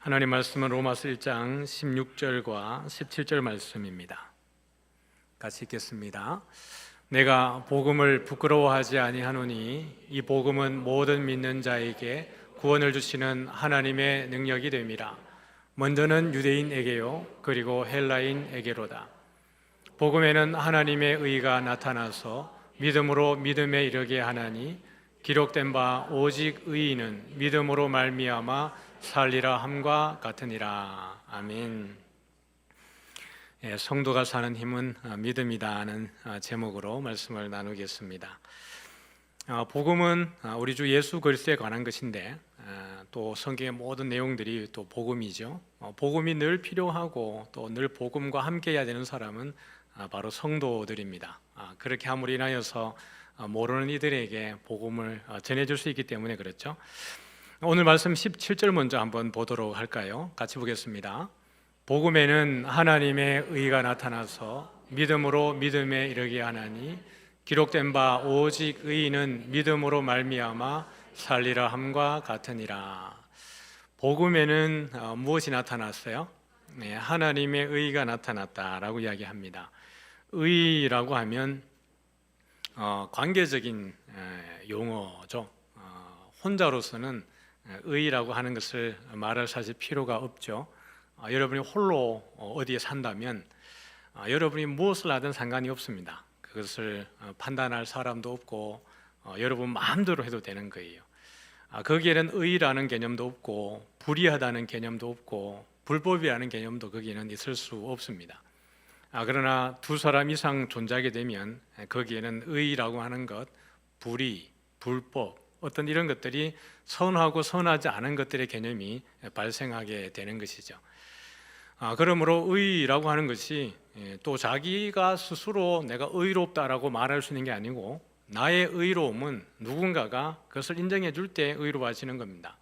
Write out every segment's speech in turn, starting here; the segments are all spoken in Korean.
하나님 말씀은 로마서 1장 16절과 17절 말씀입니다. 같이 읽겠습니다. 내가 복음을 부끄러워하지 아니하노니 이 복음은 모든 믿는 자에게 구원을 주시는 하나님의 능력이 됨이라. 먼저는 유대인에게요 그리고 헬라인에게로다. 복음에는 하나님의 의가 나타나서 믿음으로 믿음에 이르게 하나니 기록된 바 오직 의인은 믿음으로 말미암아 살리라 함과 같으니라. 아멘. 성도가 사는 힘은 믿음이다 하는 제목으로 말씀을 나누겠습니다. 복음은 우리 주 예수 그리스도에 관한 것인데 또 성경의 모든 내용들이 또 복음이죠. 복음이 늘 필요하고 또 늘 복음과 함께 해야 되는 사람은 바로 성도들입니다. 그렇게 함으로 인하여서 모르는 이들에게 복음을 전해줄 수 있기 때문에 그렇죠. 오늘 말씀 17절 먼저 한번 보도록 할까요? 같이 보겠습니다. 복음에는 하나님의 의가 나타나서 믿음으로 믿음에 이르게 하나니 기록된 바 오직 의인은 믿음으로 말미암아 살리라 함과 같으니라. 복음에는 무엇이 나타났어요? 하나님의 의가 나타났다라고 이야기합니다. 의라고 하면 관계적인 용어죠. 혼자로서는 의라고 하는 것을 말할 사실 필요가 없죠. 여러분이 홀로 어디에 산다면 여러분이 무엇을 하든 상관이 없습니다. 그것을 판단할 사람도 없고 여러분 마음대로 해도 되는 거예요. 거기에는 의라는 개념도 없고 불의하다는 개념도 없고 불법이라는 개념도 거기에는 있을 수 없습니다. 그러나 두 사람 이상 존재하게 되면 거기에는 의라고 하는 것, 불의, 불법 어떤 이런 것들이 선하고 선하지 않은 것들의 개념이 발생하게 되는 것이죠. 그러므로 의라고 하는 것이 또 자기가 스스로 내가 의롭다라고 말할 수 있는 게 아니고 나의 의로움은 누군가가 그것을 인정해 줄 때 의로워지는 겁니다.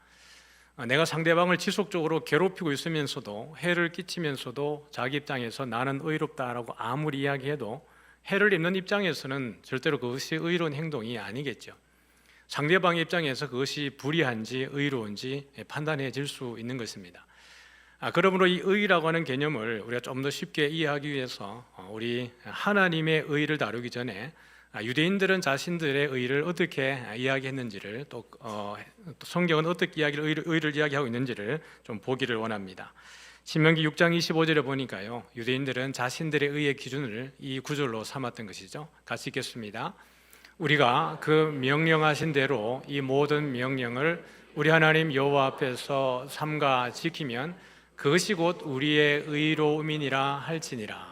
내가 상대방을 지속적으로 괴롭히고 있으면서도 해를 끼치면서도 자기 입장에서 나는 의롭다라고 아무리 이야기해도 해를 입는 입장에서는 절대로 그것이 의로운 행동이 아니겠죠. 상대방의 입장에서 그것이 불의한지 의로운지 판단해질 수 있는 것입니다. 그러므로 이 의라고 하는 개념을 우리가 좀 더 쉽게 이해하기 위해서 우리 하나님의 의를 다루기 전에 유대인들은 자신들의 의를 어떻게 이야기했는지를 또 성경은 어떻게 의를 이야기하고 있는지를 좀 보기를 원합니다. 신명기 6장 25절에 보니까요, 유대인들은 자신들의 의의 기준을 이 구절로 삼았던 것이죠. 같이 읽겠습니다. 우리가 그 명령하신 대로 이 모든 명령을 우리 하나님 여호와 앞에서 삼가 지키면 그것이 곧 우리의 의로움이니라 할지니라.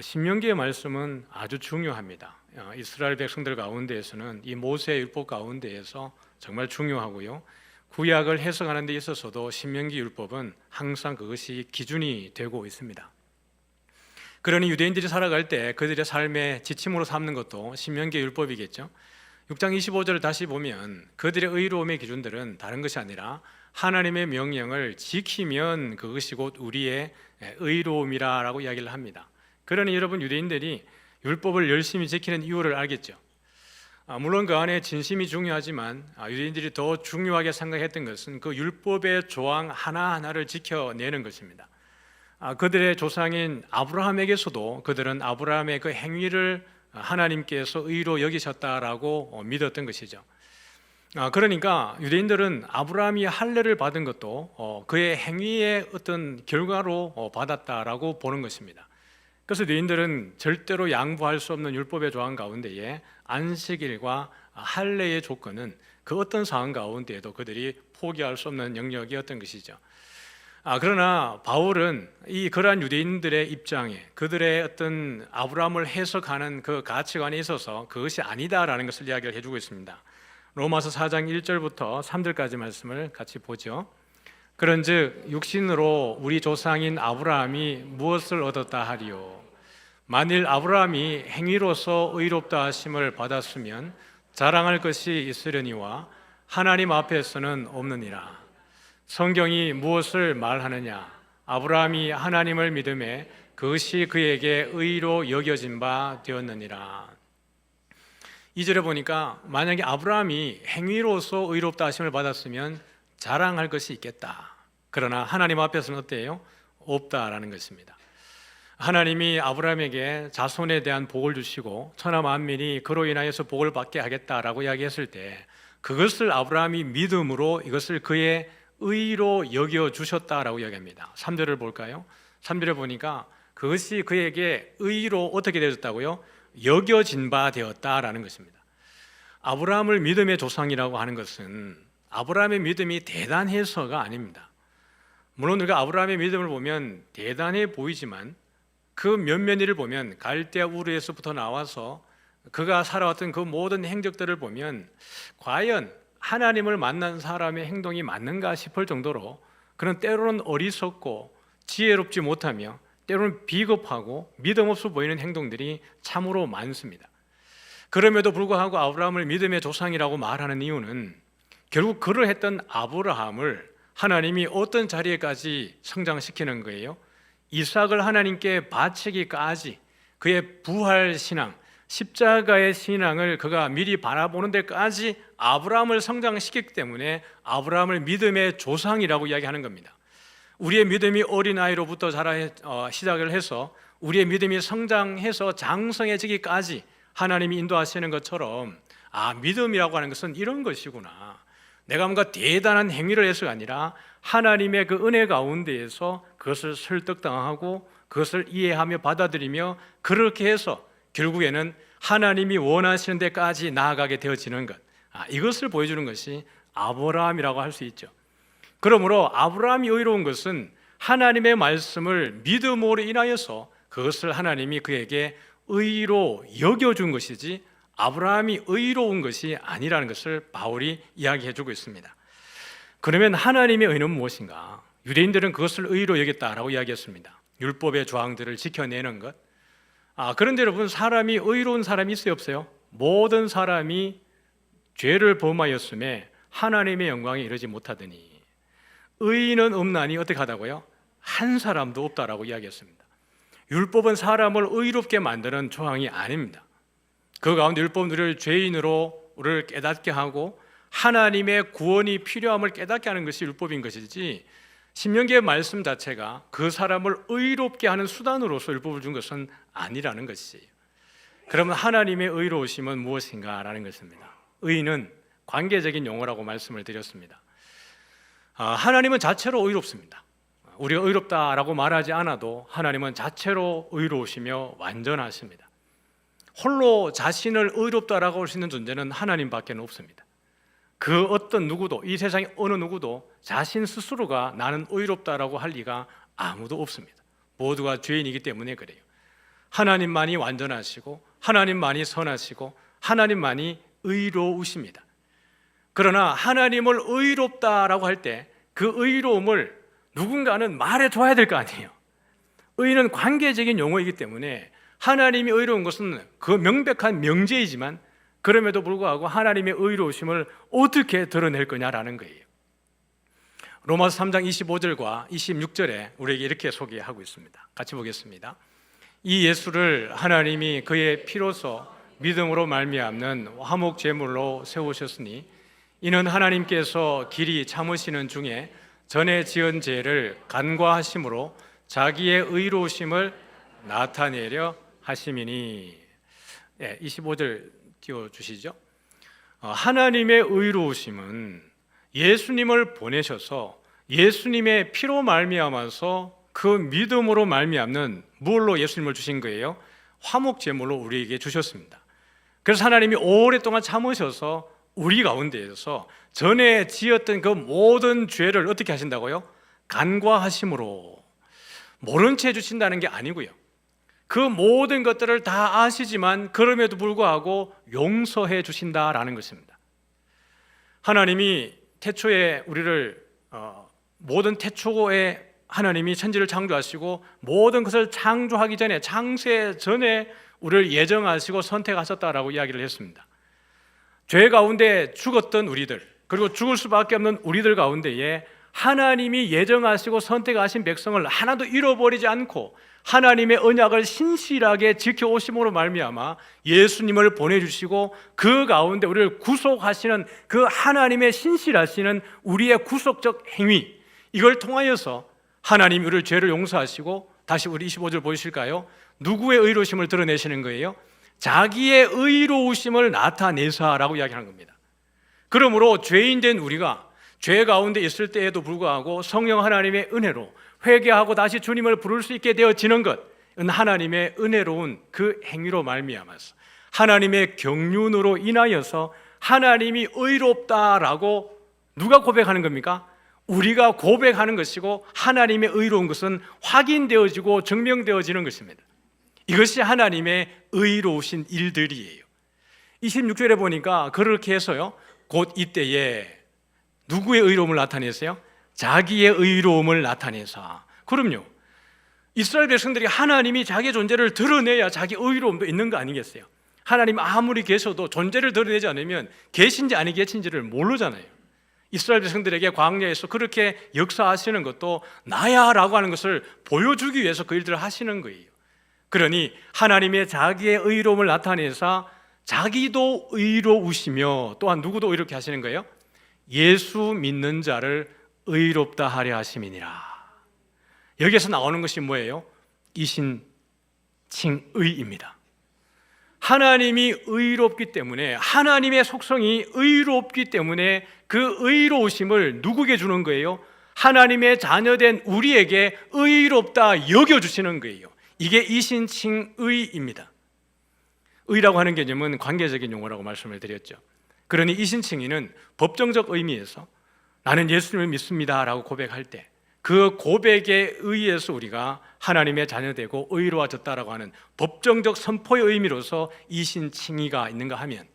신명기의 말씀은 아주 중요합니다. 이스라엘 백성들 가운데에서는 이 모세의 율법 가운데에서 정말 중요하고요. 구약을 해석하는 데 있어서도 신명기 율법은 항상 그것이 기준이 되고 있습니다. 그러니 유대인들이 살아갈 때 그들의 삶의 지침으로 삼는 것도 신명기 율법이겠죠. 6장 25절을 다시 보면 그들의 의로움의 기준들은 다른 것이 아니라 하나님의 명령을 지키면 그것이 곧 우리의 의로움이라고 이야기를 합니다. 그러니 여러분 유대인들이 율법을 열심히 지키는 이유를 알겠죠. 물론 그 안에 진심이 중요하지만 유대인들이 더 중요하게 생각했던 것은 그 율법의 조항 하나하나를 지켜내는 것입니다. 그들의 조상인 아브라함에게서도 그들은 아브라함의 그 행위를 하나님께서 의로 여기셨다라고 믿었던 것이죠. 그러니까 유대인들은 아브라함이 할례를 받은 것도 그의 행위의 어떤 결과로 받았다라고 보는 것입니다. 그래서 유대인들은 절대로 양보할 수 없는 율법의 조항 가운데에 안식일과 할례의 조건은 그 어떤 상황 가운데에도 그들이 포기할 수 없는 영역이었던 것이죠. 그러나 바울은 이 그러한 유대인들의 입장에 그들의 어떤 아브라함을 해석하는 그 가치관에 있어서 그것이 아니다라는 것을 이야기를 해주고 있습니다. 로마서 4장 1절부터 3절까지 말씀을 같이 보죠. 그런즉 육신으로 우리 조상인 아브라함이 무엇을 얻었다 하리요? 만일 아브라함이 행위로서 의롭다 하심을 받았으면 자랑할 것이 있으려니와 하나님 앞에서는 없느니라. 성경이 무엇을 말하느냐? 아브라함이 하나님을 믿음에 그것이 그에게 의로 여겨진 바 되었느니라. 2절에 보니까 만약에 아브라함이 행위로서 의롭다 하심을 받았으면 자랑할 것이 있겠다. 그러나 하나님 앞에서는 어때요? 없다라는 것입니다. 하나님이 아브라함에게 자손에 대한 복을 주시고 천하 만민이 그로 인하여서 복을 받게 하겠다라고 이야기했을 때 그것을 아브라함이 믿음으로 이것을 그의 의로 여겨 주셨다라고 이야기합니다. 3절을 볼까요? 3절에 보니까 그것이 그에게 의로 어떻게 되었다고요? 여겨진 바 되었다라는 것입니다. 아브라함을 믿음의 조상이라고 하는 것은 아브라함의 믿음이 대단해서가 아닙니다. 물론 우리가 아브라함의 믿음을 보면 대단해 보이지만 그 면면이를 보면 갈대아 우르에서부터 나와서 그가 살아왔던 그 모든 행적들을 보면 과연 하나님을 만난 사람의 행동이 맞는가 싶을 정도로 그는 때로는 어리석고 지혜롭지 못하며 때로는 비겁하고 믿음 없어 보이는 행동들이 참으로 많습니다. 그럼에도 불구하고 아브라함을 믿음의 조상이라고 말하는 이유는 결국 그러했던 아브라함을 하나님이 어떤 자리에까지 성장시키는 거예요? 이삭을 하나님께 바치기까지 그의 부활 신앙, 십자가의 신앙을 그가 미리 바라보는 데까지 아브라함을 성장시켰기 때문에 아브라함을 믿음의 조상이라고 이야기하는 겁니다. 우리의 믿음이 어린아이로부터 시작을 해서 우리의 믿음이 성장해서 장성해지기까지 하나님이 인도하시는 것처럼 믿음이라고 하는 것은 이런 것이구나. 내가 뭔가 대단한 행위를 해서가 아니라 하나님의 그 은혜 가운데에서 그것을 설득당하고 그것을 이해하며 받아들이며 그렇게 해서 결국에는 하나님이 원하시는 데까지 나아가게 되어지는 것, 이것을 보여주는 것이 아브라함이라고 할 수 있죠. 그러므로 아브라함이 의로운 것은 하나님의 말씀을 믿음으로 인하여서 그것을 하나님이 그에게 의로 여겨준 것이지 아브라함이 의로운 것이 아니라는 것을 바울이 이야기해주고 있습니다. 그러면 하나님의 의는 무엇인가? 유대인들은 그것을 의로 여겼다라고 이야기했습니다. 율법의 조항들을 지켜내는 것. 그런데 여러분, 사람이 의로운 사람이 있어요, 없어요? 모든 사람이 죄를 범하였음에 하나님의 영광에 이르지 못하더니 의인은 없나니 어떻게 하다고요? 한 사람도 없다라고 이야기했습니다. 율법은 사람을 의롭게 만드는 조항이 아닙니다. 그 가운데 율법은 우리를 죄인으로 우리를 깨닫게 하고 하나님의 구원이 필요함을 깨닫게 하는 것이 율법인 것이지 신명기의 말씀 자체가 그 사람을 의롭게 하는 수단으로서 율법을 준 것은 아니라는 것이에요. 그러면 하나님의 의로우심은 무엇인가라는 것입니다. 의는 관계적인 용어라고 말씀을 드렸습니다. 하나님은 자체로 의롭습니다. 우리가 의롭다라고 말하지 않아도 하나님은 자체로 의로우시며 완전하십니다. 홀로 자신을 의롭다라고 할 수 있는 존재는 하나님밖에 없습니다. 그 어떤 누구도, 이 세상의 어느 누구도 자신 스스로가 나는 의롭다라고 할 리가 아무도 없습니다. 모두가 죄인이기 때문에 그래요. 하나님만이 완전하시고 하나님만이 선하시고 하나님만이 의로우십니다. 그러나 하나님을 의롭다라고 할 때 그 의로움을 누군가는 말해줘야 될 거 아니에요. 의는 관계적인 용어이기 때문에 하나님이 의로운 것은 그 명백한 명제이지만 그럼에도 불구하고 하나님의 의로우심을 어떻게 드러낼 거냐라는 거예요. 로마서 3장 25절과 26절에 우리에게 이렇게 소개하고 있습니다. 같이 보겠습니다. 이 예수를 하나님이 그의 피로서 믿음으로 말미암는 화목 제물로 세우셨으니 이는 하나님께서 길이 참으시는 중에 전에 지은 죄를 간과하심으로 자기의 의로우심을 나타내려 하심이니. 25절 띄워주시죠. 하나님의 의로우심은 예수님을 보내셔서 예수님의 피로 말미암아서 그 믿음으로 말미암는 무엇로 예수님을 주신 거예요? 화목 제물로 우리에게 주셨습니다. 그래서 하나님이 오랫동안 참으셔서 우리 가운데에서 전에 지었던 그 모든 죄를 어떻게 하신다고요? 간과하심으로. 모른 채 주신다는 게 아니고요, 그 모든 것들을 다 아시지만 그럼에도 불구하고 용서해 주신다라는 것입니다. 하나님이 태초에 우리를 모든 태초에 하나님이 천지를 창조하시고 모든 것을 창조하기 전에, 창세 전에 우리를 예정하시고 선택하셨다라고 이야기를 했습니다. 죄 가운데 죽었던 우리들, 그리고 죽을 수밖에 없는 우리들 가운데에 하나님이 예정하시고 선택하신 백성을 하나도 잃어버리지 않고 하나님의 언약을 신실하게 지켜오심으로 말미암아 예수님을 보내주시고 그 가운데 우리를 구속하시는 그 하나님의 신실하시는 우리의 구속적 행위, 이걸 통하여서 하나님 우리를 죄를 용서하시고, 다시 우리 25절 보이실까요? 누구의 의로우심을 드러내시는 거예요? 자기의 의로우심을 나타내사라고 이야기하는 겁니다. 그러므로 죄인된 우리가 죄 가운데 있을 때에도 불구하고 성령 하나님의 은혜로 회개하고 다시 주님을 부를 수 있게 되어지는 것은 하나님의 은혜로운 그 행위로 말미암아서 하나님의 경륜으로 인하여서 하나님이 의롭다라고 누가 고백하는 겁니까? 우리가 고백하는 것이고, 하나님의 의로운 것은 확인되어지고 증명되어지는 것입니다. 이것이 하나님의 의로우신 일들이에요. 26절에 보니까 그렇게 해서요, 곧 이때에 누구의 의로움을 나타내세요? 자기의 의로움을 나타내사. 그럼요, 이스라엘 백성들이 하나님이 자기의 존재를 드러내야 자기 의로움도 있는 거 아니겠어요? 하나님 아무리 계셔도 존재를 드러내지 않으면 계신지 아니 계신지를 모르잖아요. 이스라엘 백성들에게 광야에서 그렇게 역사하시는 것도 나야라고 하는 것을 보여주기 위해서 그 일들을 하시는 거예요. 그러니 하나님의 자기의 의로움을 나타내사 자기도 의로우시며, 또한 누구도 의롭게 하시는 거예요? 예수 믿는 자를 의롭다 하려 하심이니라. 여기에서 나오는 것이 뭐예요? 이신칭의입니다. 하나님이 의롭기 때문에, 하나님의 속성이 의롭기 때문에 그 의로우심을 누구에게 주는 거예요? 하나님의 자녀된 우리에게 의롭다 여겨주시는 거예요. 이게 이신칭의입니다. 의라고 하는 개념은 관계적인 용어라고 말씀을 드렸죠. 그러니 이신칭의는 법정적 의미에서 나는 예수님을 믿습니다 라고 고백할 때 그 고백에 의해서 우리가 하나님의 자녀되고 의로워졌다라고 하는 법정적 선포의 의미로서 이신칭의가 있는가 하면,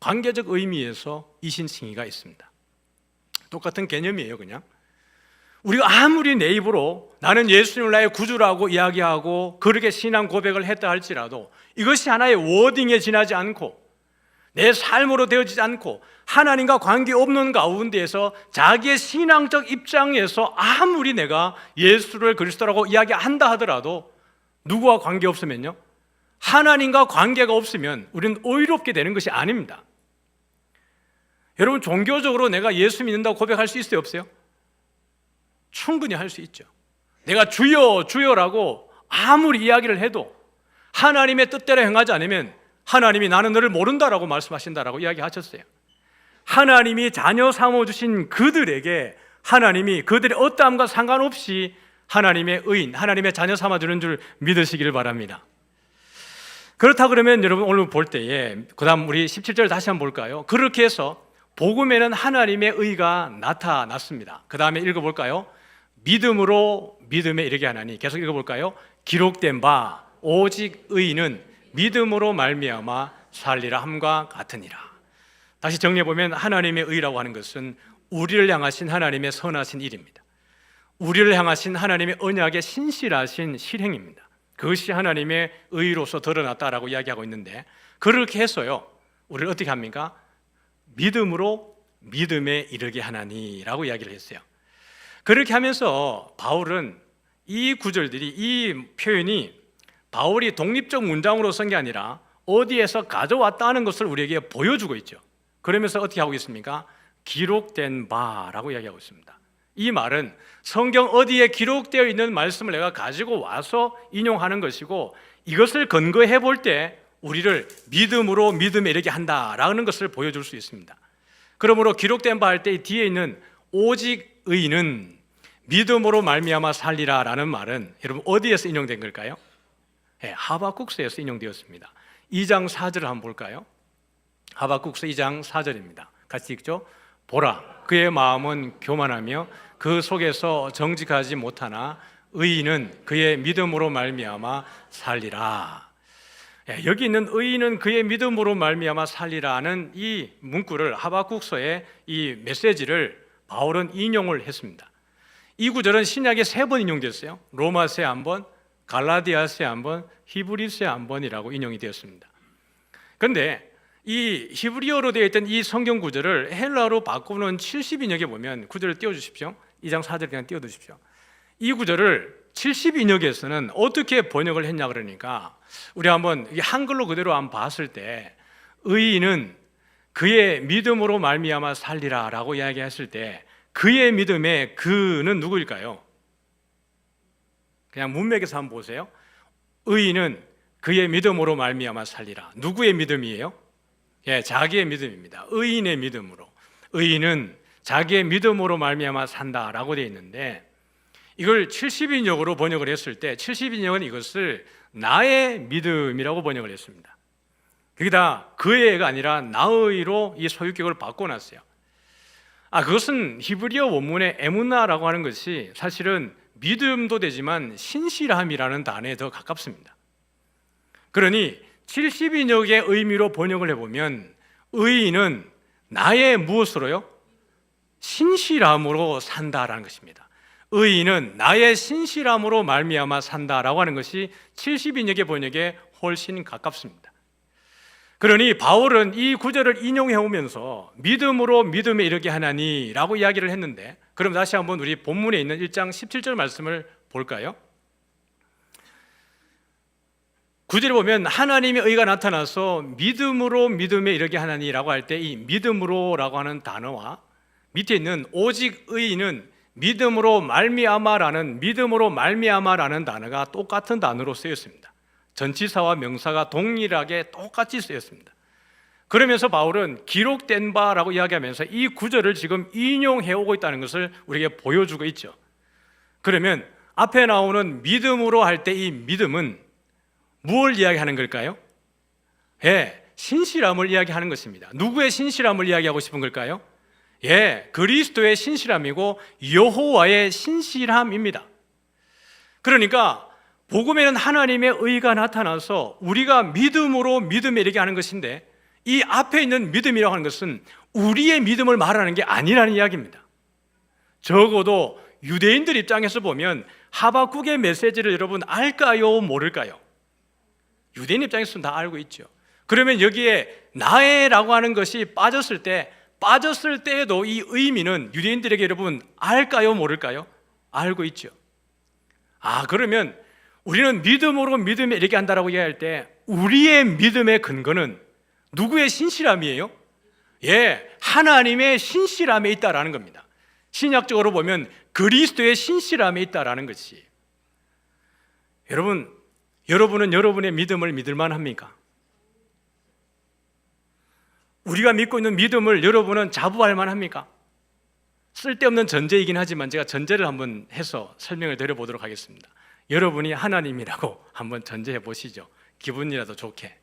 관계적 의미에서 이신칭의가 있습니다. 똑같은 개념이에요. 그냥 우리가 아무리 내 입으로 나는 예수님을 나의 구주라고 이야기하고 그렇게 신앙 고백을 했다 할지라도 이것이 하나의 워딩에 지나지 않고 내 삶으로 되어지지 않고 하나님과 관계없는 가운데에서 자기의 신앙적 입장에서 아무리 내가 예수를 그리스도라고 이야기한다 하더라도 누구와 관계없으면요, 하나님과 관계가 없으면 우리는 의롭게 되는 것이 아닙니다. 여러분, 종교적으로 내가 예수 믿는다고 고백할 수 있어요, 없어요? 충분히 할 수 있죠. 내가 주여 주여라고 아무리 이야기를 해도 하나님의 뜻대로 행하지 않으면 하나님이 나는 너를 모른다라고 말씀하신다라고 이야기하셨어요. 하나님이 자녀 삼아주신 그들에게 하나님이 그들의 어떠함과 상관없이 하나님의 의인, 하나님의 자녀 삼아주는 줄 믿으시기를 바랍니다. 그렇다 그러면 여러분, 오늘 볼 때에 그 다음 우리 17절 다시 한번 볼까요? 그렇게 해서 복음에는 하나님의 의가 나타났습니다. 그 다음에 읽어볼까요? 믿음으로 믿음에 이르게 하나니, 계속 읽어볼까요? 기록된 바 오직 의인은 믿음으로 말미암아 살리라 함과 같으니라. 다시 정리해보면 하나님의 의라고 하는 것은 우리를 향하신 하나님의 선하신 일입니다. 우리를 향하신 하나님의 언약의 신실하신 실행입니다. 그것이 하나님의 의로서 드러났다라고 이야기하고 있는데, 그렇게 해서요, 우리를 어떻게 합니까? 믿음으로 믿음에 이르게 하나니라고 이야기를 했어요. 그렇게 하면서 바울은 이 구절들이, 이 표현이 바울이 독립적 문장으로 쓴 게 아니라 어디에서 가져왔다는 것을 우리에게 보여주고 있죠. 그러면서 어떻게 하고 있습니까? 기록된 바라고 이야기하고 있습니다. 이 말은 성경 어디에 기록되어 있는 말씀을 내가 가지고 와서 인용하는 것이고, 이것을 근거해 볼 때 우리를 믿음으로 믿음에 이르게 한다라는 것을 보여줄 수 있습니다. 그러므로 기록된 바 할 때 뒤에 있는 오직 의인은 믿음으로 말미암아 살리라라는 말은 여러분 어디에서 인용된 걸까요? 하박국서에서 인용되었습니다. 2장 4절을 한번 볼까요? 하박국서 2장 4절입니다. 같이 읽죠. 보라, 그의 마음은 교만하며 그 속에서 정직하지 못하나 의인은 그의 믿음으로 말미암아 살리라. 여기 있는 의인은 그의 믿음으로 말미암아 살리라는 이 문구를, 하박국서의 이 메시지를 바울은 인용을 했습니다. 이 구절은 신약에 3번 인용됐어요. 로마서에 한 번, 갈라디아서에 한 번, 히브리서에 한 번이라고 인용이 되었습니다. 그런데 이 히브리어로 되어 있던 이 성경 구절을 헬라어로 바꾸는 70인역에 보면, 구절을 띄워주십시오. 2장 4절 그냥 띄워두십시오. 이 구절을 70인역에서는 어떻게 번역을 했냐 그러니까, 우리 한번 한글로 그대로 한번 봤을 때 의인은 그의 믿음으로 말미암아 살리라 라고 이야기했을 때 그의 믿음의 그는 누구일까요? 그냥 문맥에서 한번 보세요. 의인은 그의 믿음으로 말미암아 살리라. 누구의 믿음이에요? 예, 자기의 믿음입니다. 의인의 믿음으로. 의인은 자기의 믿음으로 말미암아 산다라고 되어 있는데, 이걸 70인역으로 번역을 했을 때 70인역은 이것을 나의 믿음이라고 번역을 했습니다. 그게 다 그의가 아니라 나의로 이 소유격을 바꿔놨어요. 그것은 히브리어 원문의 에무나라고 하는 것이 사실은 믿음도 되지만 신실함이라는 단어에 더 가깝습니다. 그러니 70인역의 의미로 번역을 해보면 의인은 나의 무엇으로요? 신실함으로 산다라는 것입니다. 의인은 나의 신실함으로 말미암아 산다라고 하는 것이 70인역의 번역에 훨씬 가깝습니다. 그러니 바울은 이 구절을 인용해 오면서 믿음으로 믿음에 이르게 하나니라고 이야기를 했는데, 그럼 다시 한번 우리 본문에 있는 1장 17절 말씀을 볼까요? 9절에 보면 하나님의 의가 나타나서 믿음으로 믿음에 이르게 하나니라고 할 때 이 믿음으로라고 하는 단어와 밑에 있는 오직 의인은 믿음으로 말미암아라는 단어가 똑같은 단어로 쓰였습니다. 전치사와 명사가 동일하게 똑같이 쓰였습니다. 그러면서 바울은 기록된 바라고 이야기하면서 이 구절을 지금 인용해 오고 있다는 것을 우리에게 보여주고 있죠. 그러면 앞에 나오는 믿음으로 할 때 이 믿음은 무엇을 이야기하는 걸까요? 신실함을 이야기하는 것입니다. 누구의 신실함을 이야기하고 싶은 걸까요? 그리스도의 신실함이고 여호와의 신실함입니다. 그러니까 복음에는 하나님의 의가 나타나서 우리가 믿음으로 믿음에 이르게 하는 것인데, 이 앞에 있는 믿음이라고 하는 것은 우리의 믿음을 말하는 게 아니라는 이야기입니다. 적어도 유대인들 입장에서 보면 하박국의 메시지를 여러분 알까요? 모를까요? 유대인 입장에서는 다 알고 있죠. 그러면 여기에 나의라고 하는 것이 빠졌을 때에도 이 의미는 유대인들에게 여러분 알까요? 모를까요? 알고 있죠. 그러면 우리는 믿음으로 믿음에 이르게 한다라고 이야기할 때 우리의 믿음의 근거는 누구의 신실함이에요? 하나님의 신실함에 있다라는 겁니다. 신약적으로 보면 그리스도의 신실함에 있다라는 것이. 여러분은 여러분의 믿음을 믿을 만합니까? 우리가 믿고 있는 믿음을 여러분은 자부할 만합니까? 쓸데없는 전제이긴 하지만 제가 전제를 한번 해서 설명을 드려보도록 하겠습니다. 여러분이 하나님이라고 한번 전제해 보시죠. 기분이라도 좋게.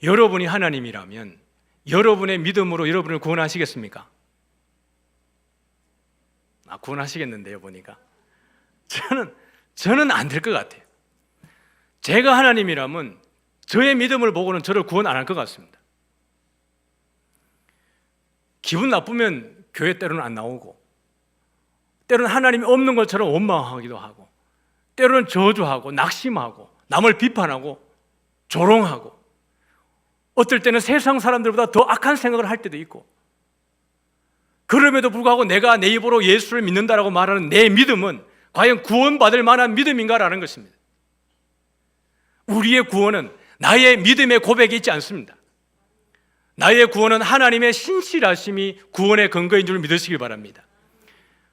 여러분이 하나님이라면 여러분의 믿음으로 여러분을 구원하시겠습니까? 구원하시겠는데요, 보니까. 저는 안 될 것 같아요. 제가 하나님이라면 저의 믿음을 보고는 저를 구원 안 할 것 같습니다. 기분 나쁘면 교회 때로는 안 나오고, 때로는 하나님이 없는 것처럼 원망하기도 하고, 때로는 저주하고 낙심하고 남을 비판하고 조롱하고, 어떨 때는 세상 사람들보다 더 악한 생각을 할 때도 있고, 그럼에도 불구하고 내가 내 입으로 예수를 믿는다라고 말하는 내 믿음은 과연 구원받을 만한 믿음인가라는 것입니다. 우리의 구원은 나의 믿음의 고백이 있지 않습니다. 나의 구원은 하나님의 신실하심이 구원의 근거인 줄 믿으시길 바랍니다.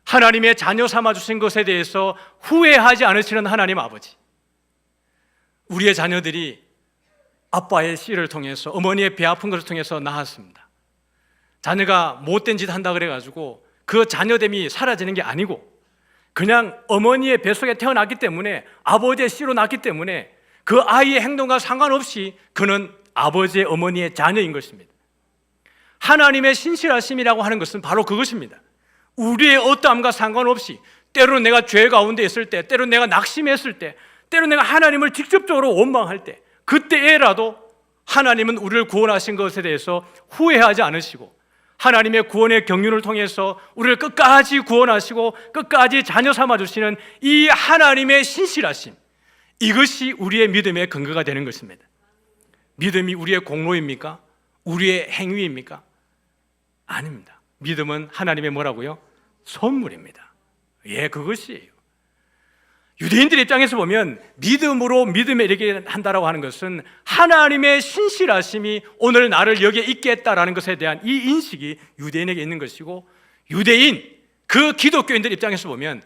하나님의 자녀 삼아주신 것에 대해서 후회하지 않으시는 하나님 아버지, 우리의 자녀들이 아빠의 씨를 통해서, 어머니의 배 아픈 것을 통해서 낳았습니다. 자녀가 못된 짓 한다 그래가지고 그 자녀됨이 사라지는 게 아니고, 그냥 어머니의 뱃속에 태어났기 때문에, 아버지의 씨로 낳기 때문에 그 아이의 행동과 상관없이 그는 아버지의, 어머니의 자녀인 것입니다. 하나님의 신실하심이라고 하는 것은 바로 그것입니다. 우리의 어떠함과 상관없이, 때로는 내가 죄 가운데 있을 때, 때로는 내가 낙심했을 때, 때로는 내가 하나님을 직접적으로 원망할 때, 그때에라도 하나님은 우리를 구원하신 것에 대해서 후회하지 않으시고, 하나님의 구원의 경륜을 통해서 우리를 끝까지 구원하시고 끝까지 자녀 삼아주시는 이 하나님의 신실하심, 이것이 우리의 믿음의 근거가 되는 것입니다. 믿음이 우리의 공로입니까? 우리의 행위입니까? 아닙니다. 믿음은 하나님의 뭐라고요? 선물입니다. 그것이에요. 유대인들 입장에서 보면 믿음으로 믿음에 이르게 한다라고 하는 것은 하나님의 신실하심이 오늘 나를 여기에 있게 했다라는 것에 대한 이 인식이 유대인에게 있는 것이고, 유대인, 그 기독교인들 입장에서 보면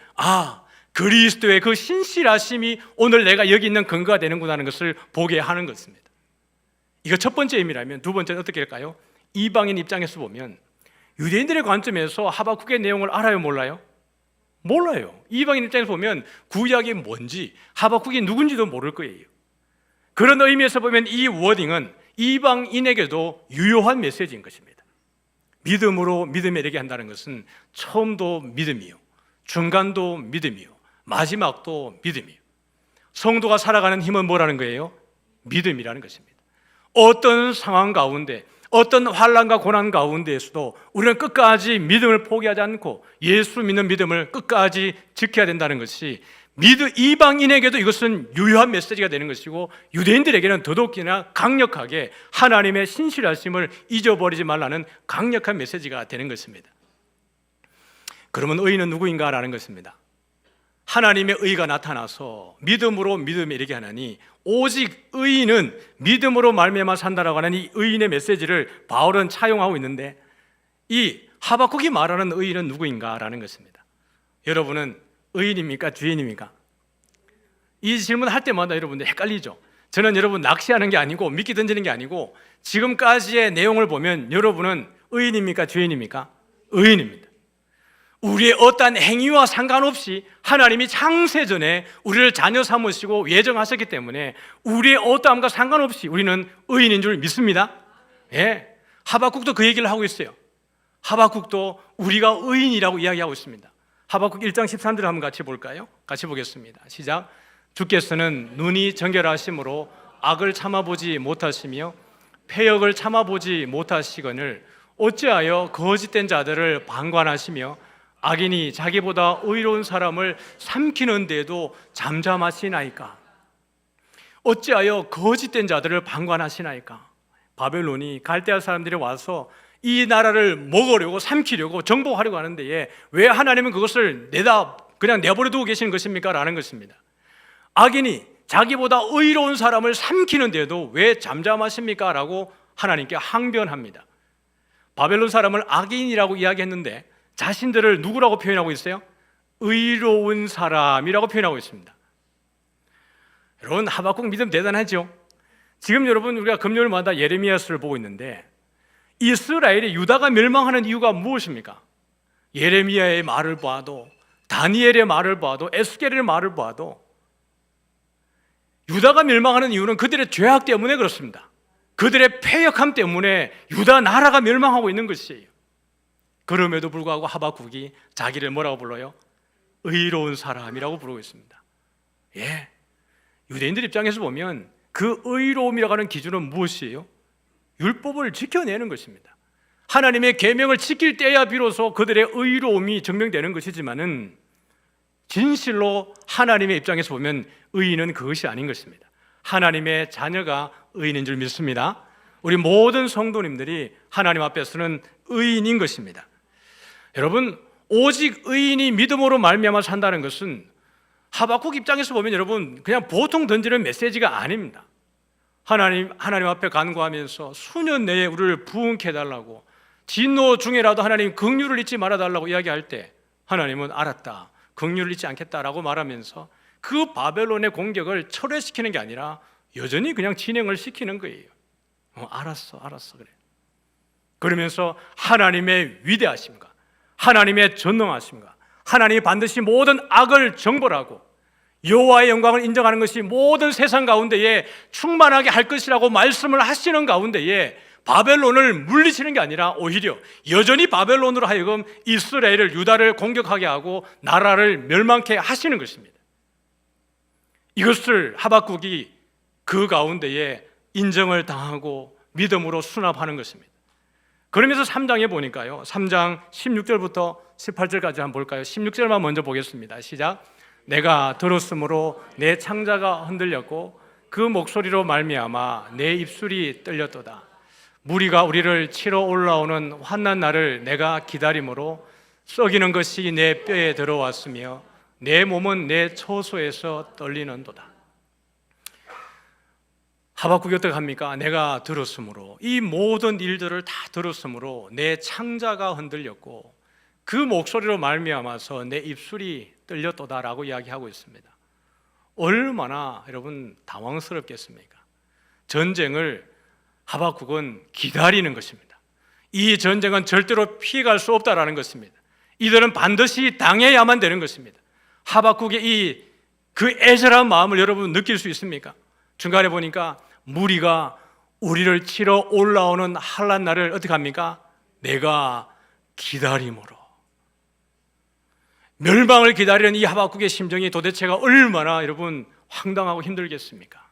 그리스도의 그 신실하심이 오늘 내가 여기 있는 근거가 되는구나 하는 것을 보게 하는 것입니다. 이거 첫 번째 의미라면, 두 번째는 어떻게 할까요? 이방인 입장에서 보면 유대인들의 관점에서 하박국의 내용을 알아요, 몰라요? 몰라요. 이방인 입장에서 보면 구약이 뭔지, 하박국이 누군지도 모를 거예요. 그런 의미에서 보면 이 워딩은 이방인에게도 유효한 메시지인 것입니다. 믿음으로 믿음에 이르게 한다는 것은 처음도 믿음이요, 중간도 믿음이요, 마지막도 믿음이요. 성도가 살아가는 힘은 뭐라는 거예요? 믿음이라는 것입니다. 어떤 상황 가운데, 어떤 환난과 고난 가운데에서도 우리는 끝까지 믿음을 포기하지 않고 예수 믿는 믿음을 끝까지 지켜야 된다는 것이 이방인에게도 이것은 유효한 메시지가 되는 것이고, 유대인들에게는 더더욱이나 강력하게 하나님의 신실하심을 잊어버리지 말라는 강력한 메시지가 되는 것입니다. 그러면 의인은 누구인가라는 것입니다. 하나님의 의가 나타나서 믿음으로 믿음에 이르게 하나니 오직 의인은 믿음으로 말미암아 산다라고 하는 이 의인의 메시지를 바울은 차용하고 있는데, 이 하박국이 말하는 의인은 누구인가라는 것입니다. 여러분은 의인입니까? 죄인입니까? 이 질문 할 때마다 여러분들 헷갈리죠. 저는 여러분 낚시하는 게 아니고 미끼 던지는 게 아니고 지금까지의 내용을 보면 여러분은 의인입니까? 죄인입니까? 의인입니다. 우리의 어떠한 행위와 상관없이 하나님이 창세전에 우리를 자녀 삼으시고 예정하셨기 때문에 우리의 어떠함과 상관없이 우리는 의인인 줄 믿습니다. 예, 하박국도 그 얘기를 하고 있어요. 하박국도 우리가 의인이라고 이야기하고 있습니다. 하박국 1장 13절 한번 같이 볼까요? 같이 보겠습니다. 시작. 주께서는 눈이 정결하심으로 악을 참아보지 못하시며 패역을 참아보지 못하시거늘 어찌하여 거짓된 자들을 방관하시며 악인이 자기보다 의로운 사람을 삼키는데도 잠잠하시나이까? 어찌하여 거짓된 자들을 방관하시나이까? 바벨론이 갈대아 사람들이 와서 이 나라를 먹으려고 삼키려고 정복하려고 하는데 왜 하나님은 그것을 그냥 내버려 두고 계시는 것입니까? 라는 것입니다. 악인이 자기보다 의로운 사람을 삼키는데도 왜 잠잠하십니까? 라고 하나님께 항변합니다. 바벨론 사람을 악인이라고 이야기했는데 자신들을 누구라고 표현하고 있어요? 의로운 사람이라고 표현하고 있습니다. 여러분, 하박국 믿음 대단하죠? 지금 여러분 우리가 금요일마다 예레미야서를 보고 있는데 이스라엘이 유다가 멸망하는 이유가 무엇입니까? 예레미야의 말을 봐도, 다니엘의 말을 봐도, 에스겔의 말을 봐도 유다가 멸망하는 이유는 그들의 죄악 때문에 그렇습니다. 그들의 패역함 때문에 유다 나라가 멸망하고 있는 것이에요. 그럼에도 불구하고 하박국이 자기를 뭐라고 불러요? 의로운 사람이라고 부르고 있습니다. 예, 유대인들 입장에서 보면 그 의로움이라고 하는 기준은 무엇이에요? 율법을 지켜내는 것입니다. 하나님의 계명을 지킬 때야 비로소 그들의 의로움이 증명되는 것이지만은 진실로 하나님의 입장에서 보면 의인은 그것이 아닌 것입니다. 하나님의 자녀가 의인인 줄 믿습니다. 우리 모든 성도님들이 하나님 앞에서는 의인인 것입니다. 여러분, 오직 의인이 믿음으로 말미암아 산다는 것은 하박국 입장에서 보면 여러분 그냥 보통 던지는 메시지가 아닙니다. 하나님 앞에 간구하면서 수년 내에 우리를 부흥케 해달라고, 진노 중에라도 하나님 긍휼을 잊지 말아달라고 이야기할 때 하나님은 알았다, 긍휼을 잊지 않겠다라고 말하면서 그 바벨론의 공격을 철회시키는 게 아니라 여전히 그냥 진행을 시키는 거예요. 알았어 그래. 그러면서 하나님의 위대하심과 하나님의 전능하심과 하나님이 반드시 모든 악을 정벌하고 여호와의 영광을 인정하는 것이 모든 세상 가운데에 충만하게 할 것이라고 말씀을 하시는 가운데에 바벨론을 물리치는 게 아니라 오히려 여전히 바벨론으로 하여금 이스라엘을, 유다를 공격하게 하고 나라를 멸망케 하시는 것입니다. 이것을 하박국이 그 가운데에 인정을 당하고 믿음으로 수납하는 것입니다. 그러면서 3장에 보니까요, 3장 16절부터 18절까지 한번 볼까요? 16절만 먼저 보겠습니다. 시작. 내가 들었으므로 내 창자가 흔들렸고 그 목소리로 말미암아 내 입술이 떨렸도다. 무리가 우리를 치러 올라오는 환난 날을 내가 기다림으로 썩이는 것이 내 뼈에 들어왔으며 내 몸은 내 처소에서 떨리는도다. 하박국이 어떻게 합니까? 내가 들었으므로, 이 모든 일들을 다 들었으므로 내 창자가 흔들렸고 그 목소리로 말미암아서 내 입술이 떨렸도다라고 이야기하고 있습니다. 얼마나 여러분 당황스럽겠습니까? 전쟁을 하박국은 기다리는 것입니다. 이 전쟁은 절대로 피해갈 수 없다라는 것입니다. 이들은 반드시 당해야만 되는 것입니다. 하박국의 그 애절한 마음을 여러분 느낄 수 있습니까? 중간에 보니까 무리가 우리를 치러 올라오는 환난 날을 어떻게 합니까? 내가 기다림으로. 멸망을 기다리는 이 하박국의 심정이 도대체가 얼마나 여러분 황당하고 힘들겠습니까?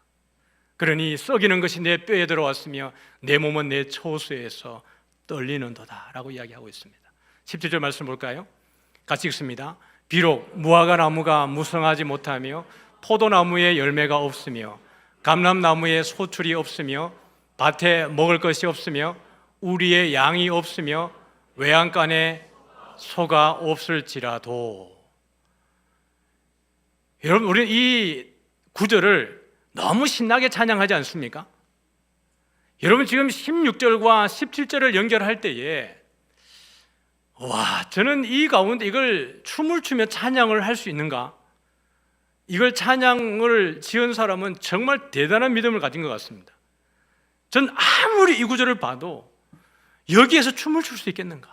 그러니 썩이는 것이 내 뼈에 들어왔으며 내 몸은 내 초수에서 떨리는도다 라고 이야기하고 있습니다. 17절 말씀 볼까요? 같이 읽습니다. 비록 무화과 나무가 무성하지 못하며 포도나무에 열매가 없으며 감람나무에 소출이 없으며 밭에 먹을 것이 없으며 우리의 양이 없으며 외양간에 소가 없을지라도. 여러분, 우리는 이 구절을 너무 신나게 찬양하지 않습니까? 여러분, 지금 16절과 17절을 연결할 때에 저는 이 가운데 이걸 춤을 추며 찬양을 할 수 있는가? 이걸 찬양을 지은 사람은 정말 대단한 믿음을 가진 것 같습니다. 전 아무리 이 구절을 봐도 여기에서 춤을 출 수 있겠는가?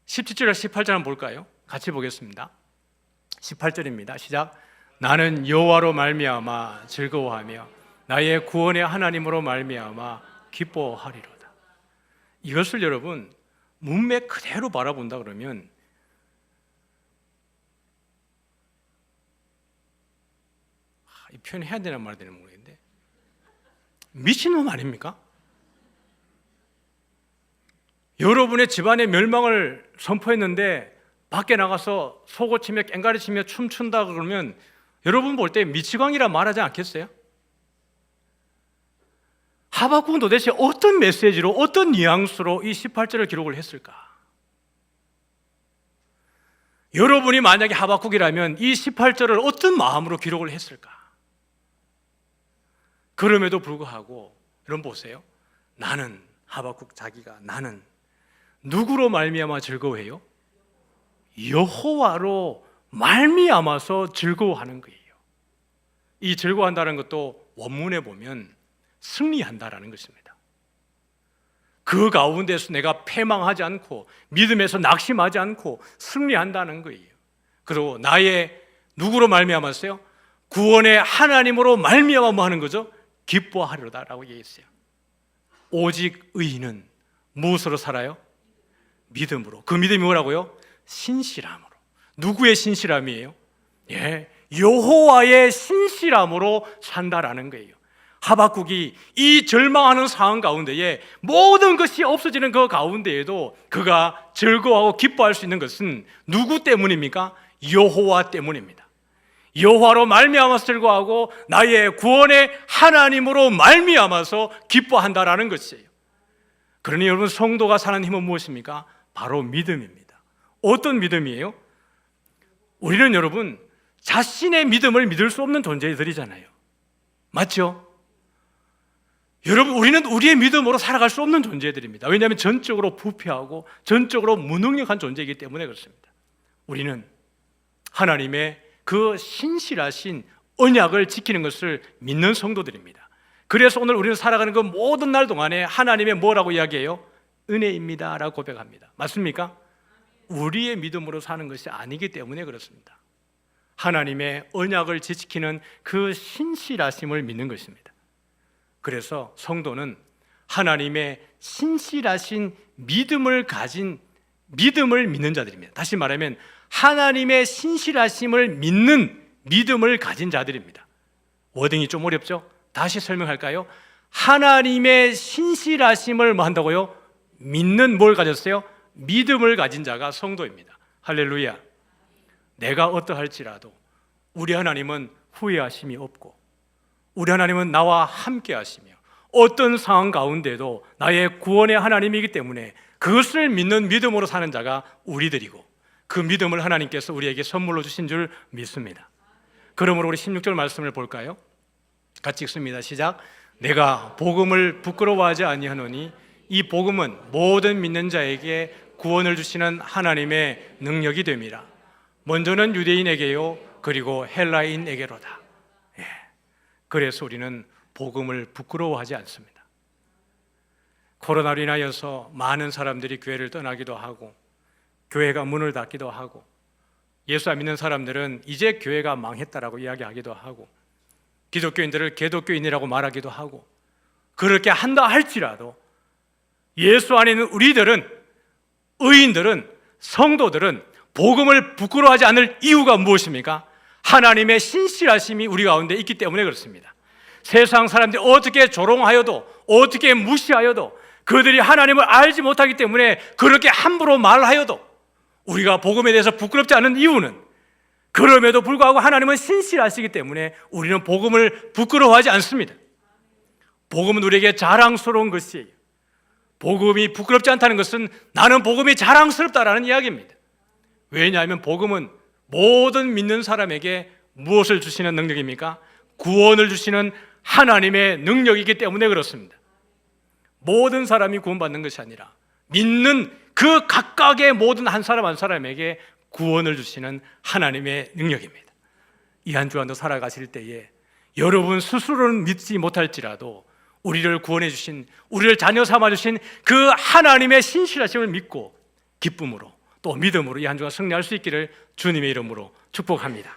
17절과 18절 한번 볼까요? 같이 보겠습니다. 18절입니다. 시작. 나는 여호와로 말미암아 즐거워하며 나의 구원의 하나님으로 말미암아 기뻐하리로다. 이것을 여러분 문맥 그대로 바라본다 그러면 이 표현 해야 되나 말아야 되나 모르겠는데 미친놈 아닙니까? 여러분의 집안의 멸망을 선포했는데 밖에 나가서 속옷치며 깽가리치며 춤춘다 그러면 여러분 볼 때 미치광이라 말하지 않겠어요? 하박국은 도대체 어떤 메시지로 어떤 뉘앙스로 이 18절을 기록을 했을까? 여러분이 만약에 하박국이라면 이 18절을 어떤 마음으로 기록을 했을까? 그럼에도 불구하고 여러분 보세요. 나는 하박국 자기가 나는 누구로 말미암아 즐거워해요? 여호와로 말미암아서 즐거워하는 거예요. 이 즐거워한다는 것도 원문에 보면 승리한다라는 것입니다. 그 가운데서 내가 패망하지 않고 믿음에서 낙심하지 않고 승리한다는 거예요. 그리고 나의 누구로 말미암았어요? 구원의 하나님으로 말미암아 뭐 하는 거죠? 기뻐하리로다라고 얘기했어요. 오직 의인은 무엇으로 살아요? 믿음으로. 그 믿음이 뭐라고요? 신실함으로. 누구의 신실함이에요? 여호와의 신실함으로 산다라는 거예요. 하박국이 이 절망하는 상황 가운데에 모든 것이 없어지는 그 가운데에도 그가 즐거워하고 기뻐할 수 있는 것은 누구 때문입니까? 여호와 때문입니다. 여호와로 말미암아서 즐거워하고 나의 구원의 하나님으로 말미암아서 기뻐한다라는 것이에요. 그러니 여러분 성도가 사는 힘은 무엇입니까? 바로 믿음입니다. 어떤 믿음이에요? 우리는 여러분 자신의 믿음을 믿을 수 없는 존재들이잖아요. 맞죠? 여러분 우리는 우리의 믿음으로 살아갈 수 없는 존재들입니다. 왜냐하면 전적으로 부패하고 전적으로 무능력한 존재이기 때문에 그렇습니다. 우리는 하나님의 그 신실하신 언약을 지키는 것을 믿는 성도들입니다. 그래서 오늘 우리는 살아가는 그 모든 날 동안에 하나님의 뭐라고 이야기해요? 은혜입니다 라고 고백합니다. 맞습니까? 우리의 믿음으로 사는 것이 아니기 때문에 그렇습니다. 하나님의 언약을 지키는 그 신실하심을 믿는 것입니다. 그래서 성도는 하나님의 신실하신 믿음을 믿는 자들입니다. 다시 말하면 하나님의 신실하심을 믿는 믿음을 가진 자들입니다. 워딩이 좀 어렵죠? 다시 설명할까요? 하나님의 신실하심을 뭐 한다고요? 믿는 뭘 가졌어요? 믿음을 가진 자가 성도입니다. 할렐루야. 내가 어떠할지라도 우리 하나님은 후회하심이 없고 우리 하나님은 나와 함께 하시며 어떤 상황 가운데도 나의 구원의 하나님이기 때문에 그것을 믿는 믿음으로 사는 자가 우리들이고 그 믿음을 하나님께서 우리에게 선물로 주신 줄 믿습니다. 그러므로 우리 16절 말씀을 볼까요? 같이 읽습니다. 시작. 내가 복음을 부끄러워하지 아니하노니 이 복음은 모든 믿는 자에게 구원을 주시는 하나님의 능력이 됨이라. 먼저는 유대인에게요, 그리고 헬라인에게로다. 그래서 우리는 복음을 부끄러워하지 않습니다. 코로나로 인하여서 많은 사람들이 교회를 떠나기도 하고 교회가 문을 닫기도 하고 예수 안 믿는 사람들은 이제 교회가 망했다라고 이야기하기도 하고 기독교인들을 개독교인이라고 말하기도 하고 그렇게 한다 할지라도 예수 안에 있는 우리들은, 의인들은, 성도들은 복음을 부끄러워하지 않을 이유가 무엇입니까? 하나님의 신실하심이 우리 가운데 있기 때문에 그렇습니다. 세상 사람들이 어떻게 조롱하여도 어떻게 무시하여도 그들이 하나님을 알지 못하기 때문에 그렇게 함부로 말하여도 우리가 복음에 대해서 부끄럽지 않은 이유는 그럼에도 불구하고 하나님은 신실하시기 때문에 우리는 복음을 부끄러워하지 않습니다. 복음은 우리에게 자랑스러운 것이에요. 복음이 부끄럽지 않다는 것은 나는 복음이 자랑스럽다라는 이야기입니다. 왜냐하면 복음은 모든 믿는 사람에게 무엇을 주시는 능력입니까? 구원을 주시는 하나님의 능력이기 때문에 그렇습니다. 모든 사람이 구원받는 것이 아니라 믿는 그 각각의 모든 한 사람 한 사람에게 구원을 주시는 하나님의 능력입니다. 이 한 주간도 살아가실 때에 여러분 스스로는 믿지 못할지라도 우리를 구원해 주신, 우리를 자녀 삼아 주신 그 하나님의 신실하심을 믿고 기쁨으로 또 믿음으로 이 한 주간 승리할 수 있기를 주님의 이름으로 축복합니다.